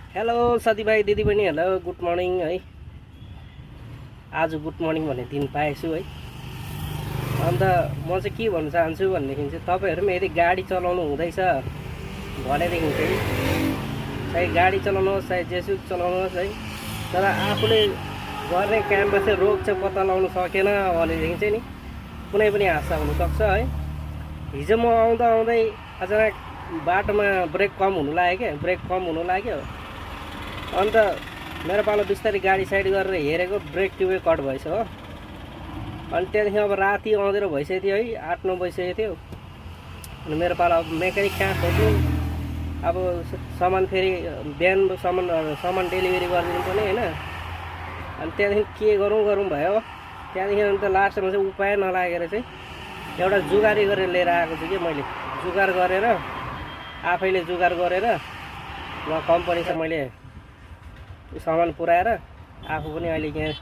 Hello साथीभाइ दिदीबहिनीहरूलाई good morning है। आज गुड मर्निङ भन्ने दिन पाएछु है। अन्त म चाहिँ के भन्न चाहन्छु भनेदेखि चाहिँ तपाईँहरू पनि यदि गाडी चलाउनु हुँदैछ भनेदेखि चाहिँ चाहे गाडी चलाउनुहोस् चाहे जेसुकै चलाउनुहोस् है, तर आफूले गर्ने काममा चाहिँ रोग चाहिँ पत्ता लगाउनु सकेन भनेदेखि चाहिँ नि कुनै पनि हादसा हुनसक्छ है। हिजो म आउँदा आउँदै अचानक बाटोमा ब्रेक कम हुनु लाग्यो अन्त मेरो पालो बिस्तारै गाडी साइड गरेर हेरेको ब्रेक ट्युबै कट भएछ हो। अनि त्यहाँदेखि अब राति आउँदै भइसकेको थियो है, 8-9 बजिसकेको थियो। अनि मेरो पालो अब मेकानिक कहाँ खोज्नु, अब सामान फेरि बिहान सामान डेलिभरी गरिदिनु पर्ने होइन। अनि त्यहाँदेखि के गरौँ भयो। त्यहाँदेखि अन्त लास्टमा चाहिँ उपाय नलागेर चाहिँ एउटा जुगारी गरेर लिएर आएको छु कि मैले। जुगार गरेर आफैले जुगार गरेर उहाँ कम्पनीसँग मैले सामान पुऱ्याएर आफू पनि अहिले यहाँ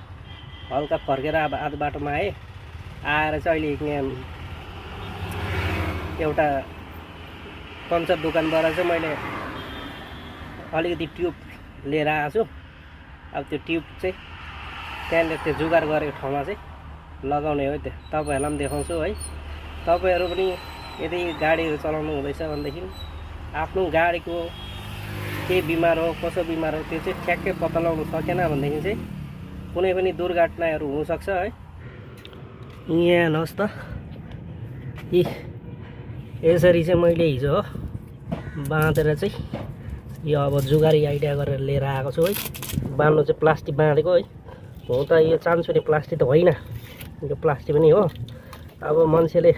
हल्का फर्केर अब आधा बाटोमा आएर चाहिँ अहिले यहाँ एउटा पङ्चर दोकानबाट चाहिँ मैले अलिकति ट्युब लिएर आएको छु। अब त्यो ट्युब चाहिँ त्यहाँनिर त्यो जुगार गरेको ठाउँमा चाहिँ लगाउने हो। त्यो तपाईँहरूलाई पनि देखाउँछु है। तपाईँहरू पनि यदि गाडीहरू चलाउनु हुँदैछ भनेदेखि आफ्नो गाडीको के बिमार हो कसो बिमार हो त्यो चाहिँ ठ्याक्कै पत्ता लगाउनु सकेन भनेदेखि चाहिँ कुनै पनि दुर्घटनाहरू हुनसक्छ है। यहाँ हेर्नुहोस् त, यसरी चाहिँ मैले हिजो हो बाँधेर चाहिँ यो अब जुगारी आइडिया गरेर लिएर आएको छु है। बाँध्नु चाहिँ प्लास्टिक बाँधेको है। हो त यो चान्छु नि प्लास्टिक त होइन, यो प्लास्टिक पनि हो। अब मान्छेले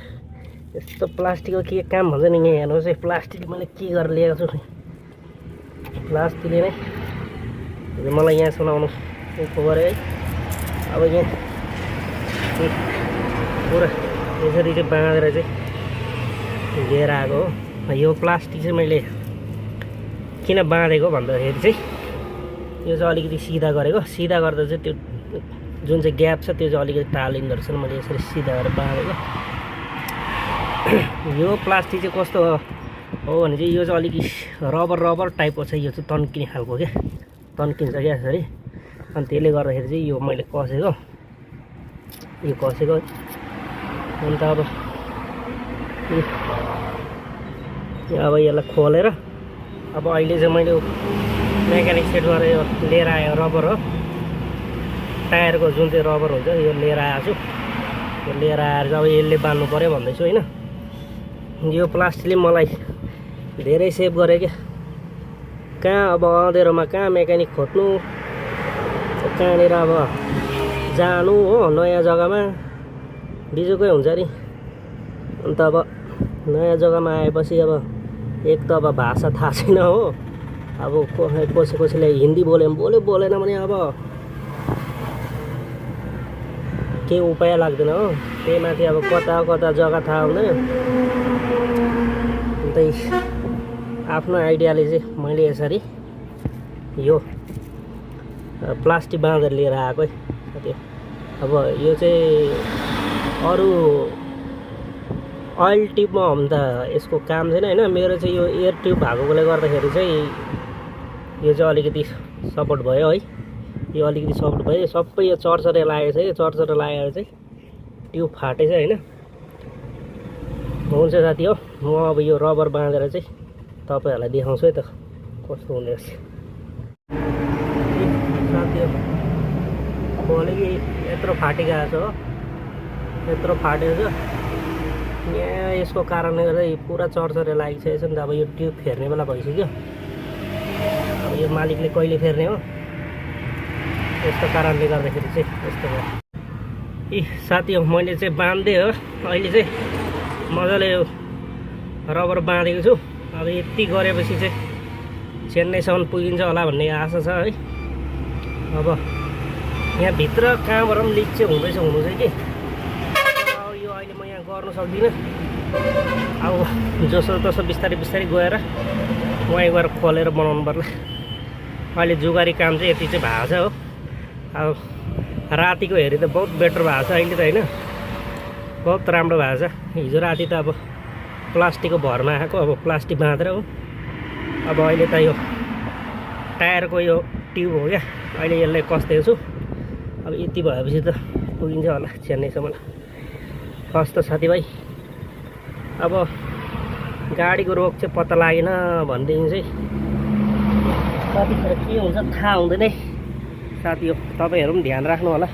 यस्तो प्लास्टिकको के काम भन्छ नि, यहाँ हेर्नुहोस् है प्लास्टिक मैले के गरेर लिएको छु। प्लास्टिकले नै मलाई यहाँ सुनाउनु गरे है। अब यहाँ पुरा यसरी चाहिँ बाँधेर चाहिँ लिएर आएको हो। यो प्लास्टिक चाहिँ मैले किन बाँधेको भन्दाखेरि चाहिँ यो चाहिँ अलिकति सिधा गरेको, सिधा गर्दा चाहिँ त्यो जुन चाहिँ ग्याप छ त्यो चाहिँ अलिकति टालिँदो रहेछ। मैले यसरी सिधा गरेर बाँधेको। यो प्लास्टिक चाहिँ कस्तो हो भने चाहिँ यो चाहिँ अलिकति रबर टाइपको छ। यो चाहिँ तन्किने खालको क्या, तन्किन्छ क्या यसरी। अनि त्यसले गर्दाखेरि चाहिँ यो मैले कसेको अन्त अब यसलाई खोलेर अब अहिले चाहिँ मैले मेकानिक सेट गरेर यो लिएर आयो। रबर हो, टायरको जुन चाहिँ रबर हुन्छ यो लिएर आएको छु। यो लिएर आएर चाहिँ अब यसले बाँध्नु पऱ्यो भन्दैछु होइन। यो प्लास्टिकले मलाई धेरै सेभ गरे क्या। कहाँ अब अँधेरोमा कहाँ मेकानिक खोज्नु, कहाँनिर अब जानु हो नयाँ जग्गामा बिजुकै हुन्छ नि। अन्त अब नयाँ जग्गामा आएपछि अब एक त अब भाषा थाहा छैन हो। अब कसैले हिन्दी बोलेन भने अब केही उपाय लाग्दैन हो। त्यही माथि अब कता जग्गा थाहा हुँदैन। अन्त आफ्नो आइडियाले चाहिँ मैले यसरी यो प्लास्टिक बाँधेर लिएर आएको है साथी। अब यो चाहिँ अरू ओइल ट्युबमा हो भने त यसको काम छैन होइन। मेरो चाहिँ यो एयर ट्युब भएकोले गर्दाखेरि चाहिँ यो चाहिँ अलिकति सपोर्ट भयो है। यो अलिकति सपोर्ट भयो, सबै यो चर्चरे लागेको छ। यो चर्चरे लागेर चाहिँ ट्युब फाटेछ होइन। हुन्छ साथी हो, म अब यो रबर बाँधेर चाहिँ तपाईँहरूलाई देखाउँछु है त कस्तो हुने रहेछ। साथी हो अलिकति यत्रो फाटेको छ हो, यत्रो फाटेको छ यहाँ। यसको कारणले गर्दा पुरा चर्चरे लागिसकेको छ नि त। अब यो ट्युब फेर्ने बेला भइसक्यो। अब यो मालिकले कहिले फेर्ने हो, यस्तो कारणले गर्दाखेरि चाहिँ यस्तो भयो। साथी हो मैले चाहिँ बाँधिदिएँ हो। अहिले चाहिँ मजाले यो रबर बाँधेको छु। अब यति गरेपछि चाहिँ चेन्नईसम्म पुगिन्छ होला भन्ने आशा छ है। अब यहाँभित्र कहाँबाट पनि लिक चाहिँ हुनु चाहिँ कि अब यो अहिले म यहाँ गर्नु सक्दिनँ। अब जसो बिस्तारै गएर वहीँ गएर खोलेर बनाउनु पर्ला। अहिले जुगारी काम चाहिँ यति चाहिँ भएको छ हो। अब रातिको हेरी त बहुत बेटर भएको छ अहिले त होइन, बहुत राम्रो भएको छ। हिजो राति त अब प्लास्टिकको भरमा आएको, अब प्लास्टिक बाँधेर हो। अब अहिले त यो टायरको यो ट्युब हो क्या, अहिले यसलाई कस्दैछु छु। अब यति भएपछि त पुगिन्छ होला चेन्नईसम्म। हस् त साथीभाइ, अब गाडीको रोग चाहिँ पत्ता लागेन भनेदेखि चाहिँ कतिखेर के हुन्छ थाहा हुँदैन है साथी हो। तपाईँहरू पनि ध्यान राख्नु होला।